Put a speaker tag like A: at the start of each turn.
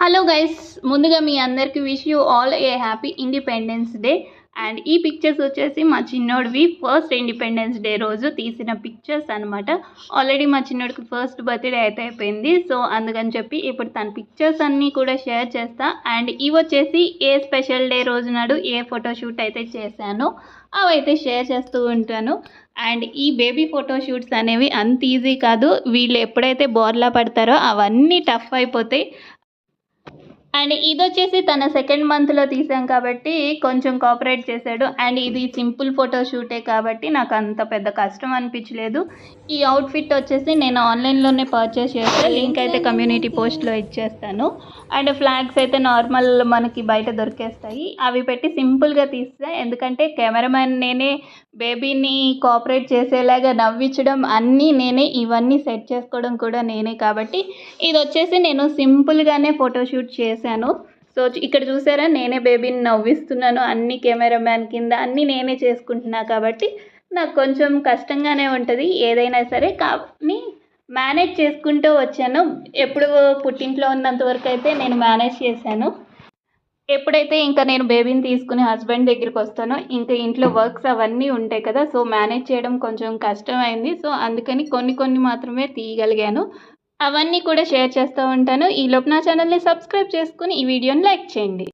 A: Hello guys, ముందుగా మీ అందరికీ wish you all A happy independence day. And ఈ pictures వచ్చేసి మా చిన్నోడివి ఫస్ట్ ఇండిపెండెన్స్ డే రోజు తీసిన పిక్చర్స్ అనమాట. ఆల్రెడీ మా చిన్నోడికి ఫస్ట్ బర్త్డే అయితే అయిపోయింది. సో అందుకని చెప్పి ఇప్పుడు తన పిక్చర్స్ అన్నీ కూడా షేర్ చేస్తా. అండ్ ఇవి వచ్చేసి ఏ స్పెషల్ డే రోజు నాడు ఏ ఫోటోషూట్ అయితే చేశానో అవైతే షేర్ చేస్తూ ఉంటాను. అండ్ ఈ బేబీ ఫోటోషూట్స్ అనేవి అంత ఈజీ కాదు. వీళ్ళు ఎప్పుడైతే బోర్లా పడతారో అవన్నీ టఫ్ అయిపోతాయి. అండ్ ఇది వచ్చేసి తన సెకండ్ మంత్లో తీసాం కాబట్టి కొంచెం కోఆపరేట్ చేశాడు. అండ్ ఇది సింపుల్ ఫోటో షూటే కాబట్టి నాకు అంత పెద్ద కష్టం అనిపించలేదు. ఈ అవుట్ఫిట్ వచ్చేసి నేను ఆన్లైన్లోనే పర్చేస్ చేస్తాను. లింక్ అయితే కమ్యూనిటీ పోస్ట్లో ఇచ్చేస్తాను. అండ్ ఫ్లాగ్స్ అయితే నార్మల్ మనకి బయట దొరికేస్తాయి, అవి పెట్టి సింపుల్గా తీస్తా. ఎందుకంటే కెమెరామ్యాన్ నేనే, బేబీని కోఆపరేట్ చేసేలాగా నవ్వించడం అన్నీ నేనే, ఇవన్నీ సెట్ చేసుకోవడం కూడా నేనే కాబట్టి ఇది వచ్చేసి నేను సింపుల్గానే ఫోటోషూట్ చేశాను. సో ఇక్కడ చూసారా, నేనే బేబీని నవ్విస్తున్నాను, అన్ని కెమెరామ్యాన్ కింద అన్నీ నేనే చేసుకుంటున్నా కాబట్టి నాకు కొంచెం కష్టంగానే ఉంటుంది ఏదైనా సరే. కానీ మేనేజ్ చేసుకుంటూ వచ్చాను. ఎప్పుడు పుట్టింట్లో ఉన్నంత వరకు అయితే నేను మేనేజ్ చేశాను. ఎప్పుడైతే ఇంకా నేను బేబీని తీసుకుని హస్బెండ్ దగ్గరికి వస్తానో ఇంకా ఇంట్లో వర్క్స్ అవన్నీ ఉంటాయి కదా, సో మేనేజ్ చేయడం కొంచెం కష్టమైంది. సో అందుకని కొన్ని కొన్ని మాత్రమే తీయగలిగాను. అవన్నీ కూడా షేర్ చేస్తూ ఉంటాను. ఈలోపు నా ఛానల్ని సబ్స్క్రైబ్ చేసుకుని ఈ వీడియోని లైక్ చేయండి.